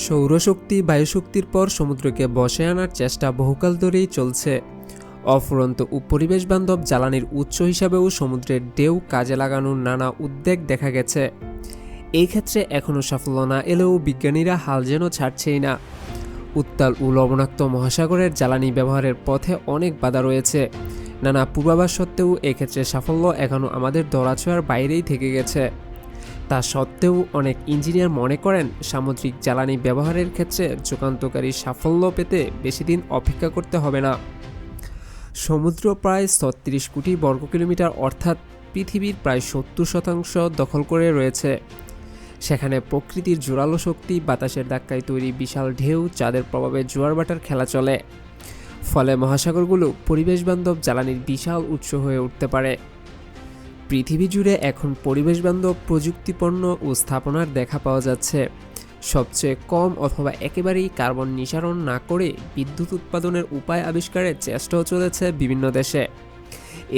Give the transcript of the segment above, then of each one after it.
সৌরশক্তি বায়ুশক্তির পর সমুদ্রকে বশে আনার চেষ্টা বহুকাল ধরেই চলছে। অফুরন্ত ও পরিবেশ বান্ধব জ্বালানির উৎস হিসাবেও সমুদ্রের ঢেউ কাজে লাগানোর নানা উদ্যোগ দেখা গেছে। এই ক্ষেত্রে এখনও সাফল্য না এলেও বিজ্ঞানীরা হাল যেন ছাড়ছেই না। উত্তাল ও লবণাক্ত মহাসাগরের জ্বালানি ব্যবহারের পথে অনেক বাধা রয়েছে। নানা পূর্বাভাস সত্ত্বেও এক্ষেত্রে সাফল্য এখনও আমাদের ধরাছোঁয়ার বাইরেই থেকে গেছে। তা সত্ত্বেও অনেক ইঞ্জিনিয়ার মনে করেন সামুদ্রিক জ্বালানি ব্যবহারের ক্ষেত্রে যুগান্তকারী সাফল্য পেতে বেশি দিন অপেক্ষা করতে হবে না। সমুদ্র প্রায় ৩৬ কোটি বর্গ কিলোমিটার অর্থাৎ পৃথিবীর প্রায় ৭০% দখল করে রয়েছে। সেখানে প্রকৃতির জোরালো শক্তি, বাতাসের ধাক্কায় তৈরি বিশাল ঢেউ, চাঁদের প্রভাবে জোয়ার-ভাটার খেলা চলে। ফলে মহাসাগরগুলো পরিবেশবান্ধব জ্বালানির বিশাল উৎস হয়ে উঠতে পারে। পৃথিবী জুড়ে এখন পরিবেশবান্ধব প্রযুক্তিপণ্য ও স্থাপনার দেখা পাওয়া যাচ্ছে। সবচেয়ে কম অথবা একেবারেই কার্বন নিঃসরণ না করে বিদ্যুৎ উৎপাদনের উপায় আবিষ্কারের চেষ্টাও চলেছে বিভিন্ন দেশে।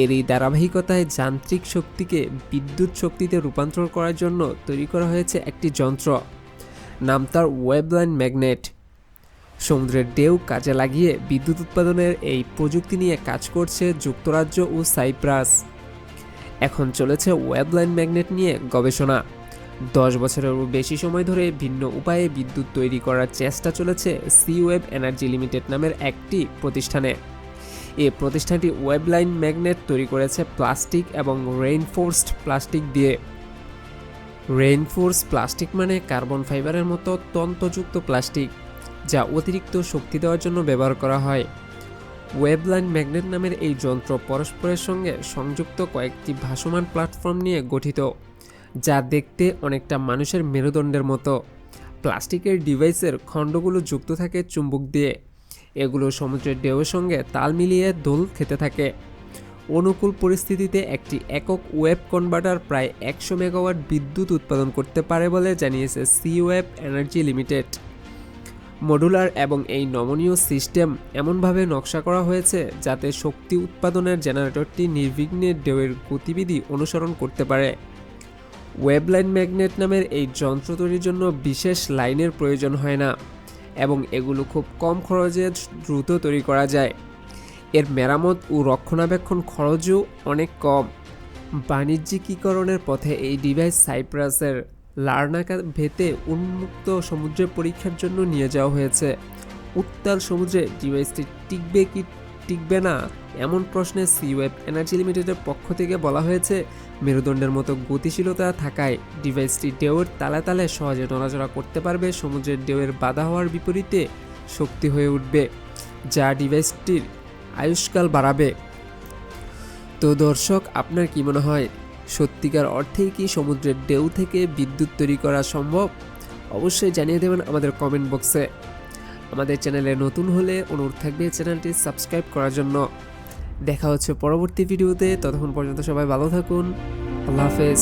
এরই ধারাবাহিকতায় যান্ত্রিক শক্তিকে বিদ্যুৎ শক্তিতে রূপান্তর করার জন্য তৈরি করা হয়েছে একটি যন্ত্র, নাম তার ওয়েবলাইন ম্যাগনেট। সমুদ্রের ঢেউ কাজে লাগিয়ে বিদ্যুৎ উৎপাদনের এই প্রযুক্তি নিয়ে কাজ করছে যুক্তরাজ্য ও সাইপ্রাস। এখন চলেছে ওয়েবলাইন ম্যাগনেট নিয়ে গবেষণা। 10 বছরেরও বেশি সময় ধরে ভিন্ন উপায়ে বিদ্যুৎ তৈরি করার চেষ্টা চলেছে সিওয়েব এনার্জি লিমিটেড নামের একটি প্রতিষ্ঠানে। এই প্রতিষ্ঠানটি ওয়েবলাইন ম্যাগনেট তৈরি করেছে প্লাস্টিক এবং রেইনফোর্সড প্লাস্টিক দিয়ে। রেইনফোর্স প্লাস্টিক মানে কার্বন ফাইবারের মতো তন্তুযুক্ত প্লাস্টিক, যা অতিরিক্ত শক্তি দেওয়ার জন্য ব্যবহার করা হয়। ওয়েবলাইন ম্যাগনেট নামের এই যন্ত্র পরস্পরের সঙ্গে সংযুক্ত কয়েকটি ভাসমান প্ল্যাটফর্ম নিয়ে গঠিত, যা দেখতে অনেকটা মানুষের মেরুদণ্ডের মতো। প্লাস্টিকের ডিভাইসের খণ্ডগুলো যুক্ত থাকে চুম্বক দিয়ে। এগুলো সমুদ্রের ঢেউয়ের সঙ্গে তাল মিলিয়ে দোল খেতে থাকে। অনুকূল পরিস্থিতিতে একটি একক ওয়েব কনভার্টার প্রায় 100 মেগাওয়াট বিদ্যুৎ উৎপাদন করতে পারে বলে জানিয়েছে সিওয়েব এনার্জি লিমিটেড। মডুলার এবং এই নমনীয় সিস্টেম এমনভাবে নকশা করা হয়েছে যাতে শক্তি উৎপাদনের জেনারেটরটি নির্বিঘ্নে ঢেউয়ের গতিবিধি অনুসরণ করতে পারে। ওয়েবলাইন ম্যাগনেট নামের এই যন্ত্র তৈরির জন্য বিশেষ লাইনের প্রয়োজন হয় না এবং এগুলো খুব কম খরচে দ্রুত তৈরি করা যায়। এর মেরামত ও রক্ষণাবেক্ষণ খরচও অনেক কম। বাণিজ্যিকীকরণের পথে এই ডিভাইস সাইপ্রাসের লার্নাকা ভেতে উন্মুক্ত সমুদ্রে পরীক্ষার জন্য নিয়ে যাওয়া হয়েছে। উত্তাল সমুদ্রে ডিভাইসটি টিকবে কি টিকবে না এমন প্রশ্নে সিওয়েব এনার্জি লিমিটেডের পক্ষ থেকে বলা হয়েছে, মেরুদণ্ডের মতো গতিশীলতা থাকায় ডিভাইসটি ঢেউয়ের তালে তালে সহজে নড়াচড়া করতে পারবে। সমুদ্রের ঢেউয়ের বাধা হওয়ার বিপরীতে শক্তি হয়ে উঠবে, যা ডিভাইসটির আয়ুষ্কাল বাড়াবে। তো দর্শক, আপনার কি মনে হয়, সত্যিকার অর্থেই কি সমুদ্রের ঢেউ থেকে বিদ্যুৎ তৈরি করা সম্ভব? অবশ্যই জানিয়ে দেবেন আমাদের কমেন্ট বক্সে। আমাদের চ্যানেলে নতুন হলে অনুরোধ থাকবে চ্যানেলটি সাবস্ক্রাইব করার জন্য। দেখা হচ্ছে পরবর্তী ভিডিওতে। ততক্ষণ পর্যন্ত সবাই ভালো থাকুন। আল্লাহ হাফেজ।